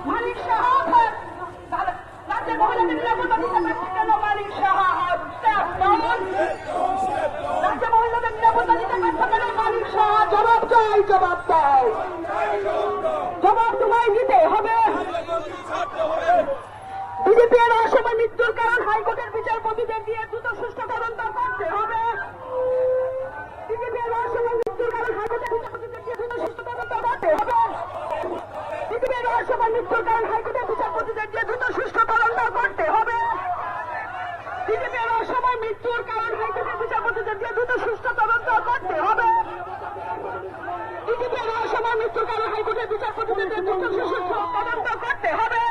মানিক সাহা রাজ্যের মহিলাদের নিরাপত্তা দিতে পারছে কেন? মানিক সাহা রাজ্যে মহিলাদের নিরাপত্তা দিতে পারছে কেন? মানিক সাহা জবাব চাই, জবাব চাই, জবাব তোমায় দিতে হবে। বিজেপির অসময় মৃত্যুর কারণ হাইকোর্টের বিচারপতিদের দিয়ে দ্রুত সুষ্ঠু তদন্ত করতে হবে। বিজেপির অসময় মৃত্যুর কারণ হাইকোর্টের বিচারপতিদের দিয়ে দ্রুত সুষ্ঠু তদন্ত করতে হবে। বিজেপির অসময় মৃত্যুর কারণ হাইকোর্টের বিচারপতিদের দিয়ে দ্রুত সুষ্ঠু তদন্ত করতে হবে। বিজেপির অসময় মৃত্যুর কারণ হাইকোর্টের বিচারপতিদের দিয়ে দ্রুত সুষ্ঠু তদন্ত করতে হবে। বিজেপির অসময় মৃত্যুর কারণ হাইকোর্টের বিচারপতিদের দিয়ে দ্রুত সুষ্ঠু তদন্ত করতে হবে।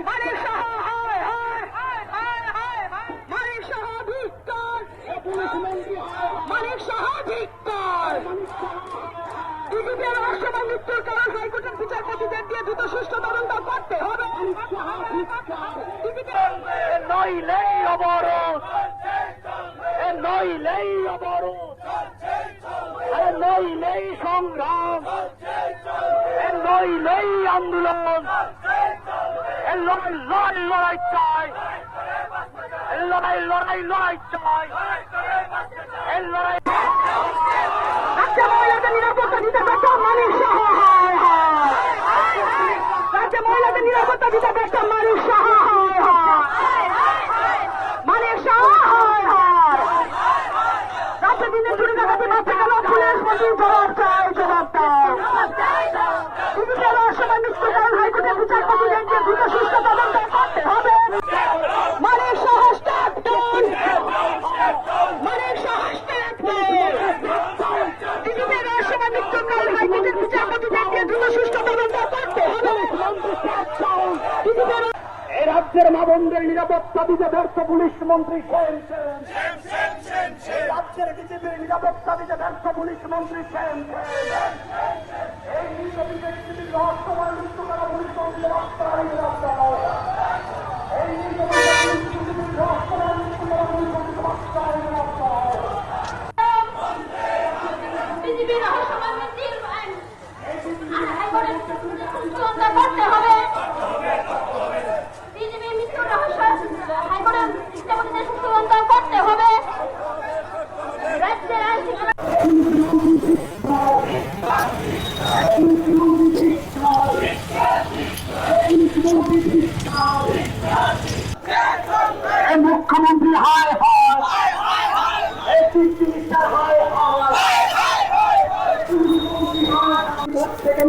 মানিক সাহা মানিক সাহা ধিক্কার, মানিক সাহা ধিক্কার। বিজেপির অসময় মৃত্যুর কারণ হাইকোর্টের বিচারপতিদের দিয়ে দ্রুত সুষ্ঠু তদন্ত করতে হবে। নইলেই অবরোধ, নইলেই অবরোধ, নইলেই সংগ্রাম, নইলেই আন্দোলন, লড়াই চাই, লড়াই লড়াই লড়াই চাই, লড়াই। রাজ্যে মহিলাদের নিরাপত্তা দিতে ব্যর্থ মানিক সাহা, রাজ্যে মহিলাদের নিরাপত্তা দিতে ব্যর্থ মানিক সাহা, মানিক সাহা। রাজ্যে দিনের চুরি ডাকাতি বাচ্চা কেন? পুলিশ মন্ত্রী জবাব চাই, জবাব চাই। বিজেপির অসময় মৃত্যুর কারণ হাইকোর্টের বিচারপতিদের দিয়ে দ্রুত সুষ্ঠু তদন্ত করতে হবে। Manik Saha step down, Manik Saha step down. বিজেপির অসময় মৃত্যুর কারণ হাইকোর্টের বিচারপতিদের দিয়ে দ্রুত সুষ্ঠু তদন্ত করতে হবে। এই রাজ্যের মা বোনদের নিরাপত্তা দিতে ব্যর্থ পুলিশ মন্ত্রী সেন, রাজ্যের বিজেপির নিরাপত্তা দিতে ব্যর্থ পুলিশ মন্ত্রী সেন, এই বিজেপির রহস্যময় মৃত্যু করা পুলিশ মন্ত্রী রাস্তায় এই বিজেপির রহস্যময় মৃত্যু করা পুলিশ মন্ত্রী রাস্তায় বিজেপির অসময় মৃত্যুর হাইকোর্টের তদন্ত করতে হবে। বিজেপির মৃত্যুর রহস্য হাইকোর্টের বিচারপতিদের সুষ্ঠু তদন্ত করতে হবে। রাজ্যের আইন মুখ্যমন্ত্রী হায় হায়, চিফ মিনিস্টার হায় হায়,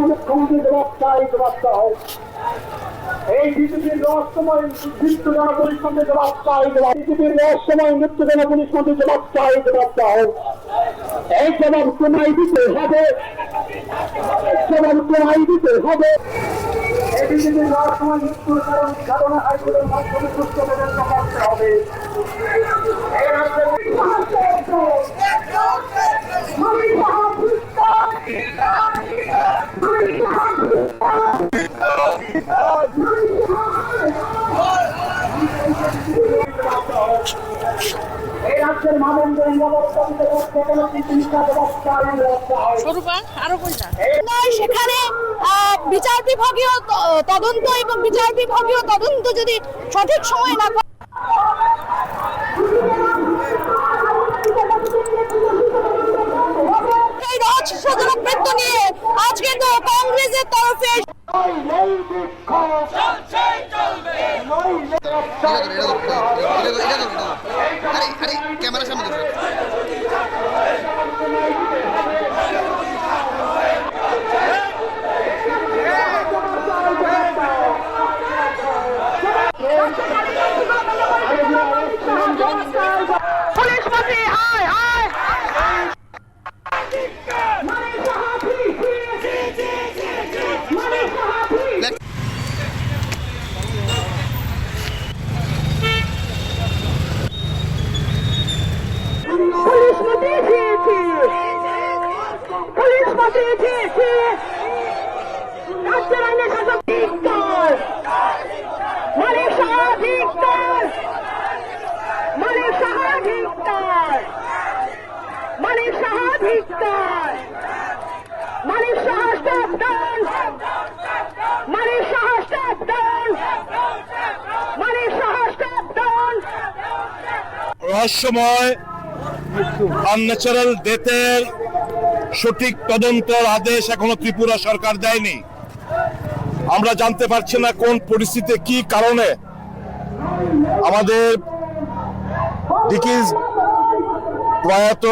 মুখ্যমন্ত্রী জবাব চাই, জবাব চাই। এই বিজেপির রহস্যময় মৃত্যুজনক পুলিশ মন্ত্রী জবাব চাই, বিজেপির রহস্যময় মৃত্যুজনক পুলিশ মন্ত্রী জবাব চাই, জবাব চাই। এই জবাব তোমায় দিতে হবে, জবাব তোমায় দিতে হবে। এই বিজেপির রহস্যময় মৃত্যুর কারণ সাধনা হাইকোর্টের মাধ্যমে সুস্থ তদন্ত করতে হবে। এই রাজ্যের এই রাজ্যের মা বোনদের নিরাপত্তা দিতে কোনো চিকিৎসা ব্যবস্থা আরো সেখানে বিচার বিভাগীয় তদন্ত এবং বিচার বিভাগীয় তদন্ত যদি সঠিক সময় না এই রহস্য জনবৃত্ত নিয়ে আজকে তো কংগ্রেসের তরফে ক্যামেরার সামনে পুলিশ মন্ত্রী হায় হায়, পুলিশ মন্ত্রী পুলিশ মন্ত্রী রাজ্যের আইনের শাসক ধিক্কার, মানিক সাহা ধিক্কার, মানিক সাহা ধিক্কার, মানিক সাহা ধিক্কার, মানিক সাহা স্টেপ ডাউন, রহস্যময় আনন্যাচারাল ডেথের সঠিক তদন্তের আদেশ এখনো ত্রিপুরা সরকার দেয়নি। আমরা জানতে পারছি না কোন পরিস্থিতিতে কি কারণে আমাদের ডিকিজ প্রয়াত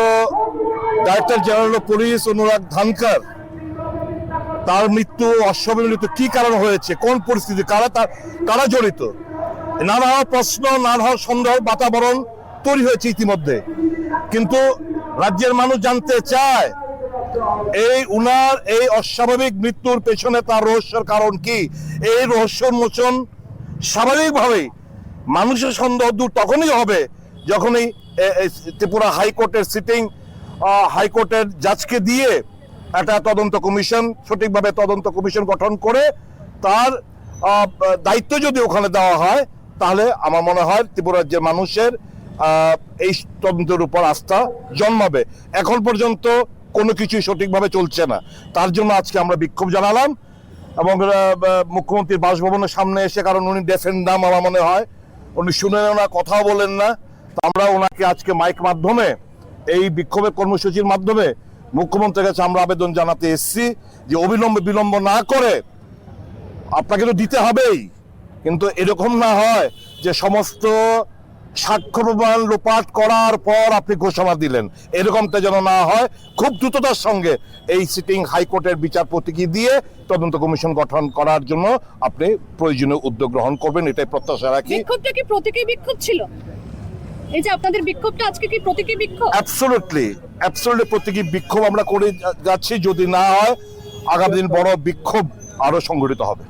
ডাইরেক্টর জেনারেল অফ পুলিশ অনুরাগ ধানকার তার মৃত্যু অস্বাভাবিক কি কারণ হয়েছে, কোন পরিস্থিতি, কারা জড়িত, নানা প্রশ্ন, নানা সন্দেহ বাতাবরণ তৈরি হয়েছে ইতিমধ্যে। কিন্তু রাজ্যের মানুষ জানতে চায় উনার এই অস্বাভাবিক মৃত্যুর পেছনে তার রহস্যের কারণ কি। এই রহস্য উন্মোচন স্বাভাবিকভাবেই মানুষের সন্দেহ দূর তখনই হবে যখন এই ত্রিপুরা হাইকোর্টের সিটিং হাইকোর্টের জাজকে দিয়ে একটা তদন্ত কমিশন, সঠিকভাবে তদন্ত কমিশন গঠন করে তার দায়িত্ব যদি ওখানে দেওয়া হয়, তাহলে আমার মনে হয় ত্রিপুরা রাজ্যের মানুষের এই তদন্তের উপর আস্থা জন্মাবে। এখন পর্যন্ত কোনো কিছুই সঠিকভাবে চলছে না, তার জন্য আজকে আমরা বিক্ষোভ জানালাম এবং মুখ্যমন্ত্রীর বাসভবনের সামনে এসে, কারণ উনি ডেফেন দাম আমার মনে হয় উনি শুনেন না, কথাও বলেন না, আমরা ওনাকে আজকে মাইক মাধ্যমে এই বিক্ষোভের কর্মসূচির মাধ্যমে মুখ্যমন্ত্রীর কাছে আমরা আবেদন জানাতে এসেছি যে অবিলম্বে বিলম্ব না করে আপনাকে তো দিতে হবেই, কিন্তু এরকম না হয় যে সমস্ত সাক্ষ্য প্রমাণ লোপাট করার পর আপনি ঘোষণা দিলেন, এরকমটা যেন না হয়। খুব দ্রুততার সঙ্গে এই সিটিং হাইকোর্টের বিচারপতিকে দিয়ে তদন্ত কমিশন গঠন করার জন্য আপনি প্রয়োজনীয় উদ্যোগ গ্রহণ করবেন, এটাই প্রত্যাশা রাখি। বিক্ষোভটা কি প্রতীকী বিক্ষোভ ছিল? এই যে আপনাদের বিক্ষোভটা আজকে কি প্রতীকী বিক্ষোভ? অ্যাবসলিউটলি প্রতীকী বিক্ষোভ আমরা করে যাচ্ছি, যদি না হয় আগামী দিন বড় বিক্ষোভ আরো সংগঠিত হবে।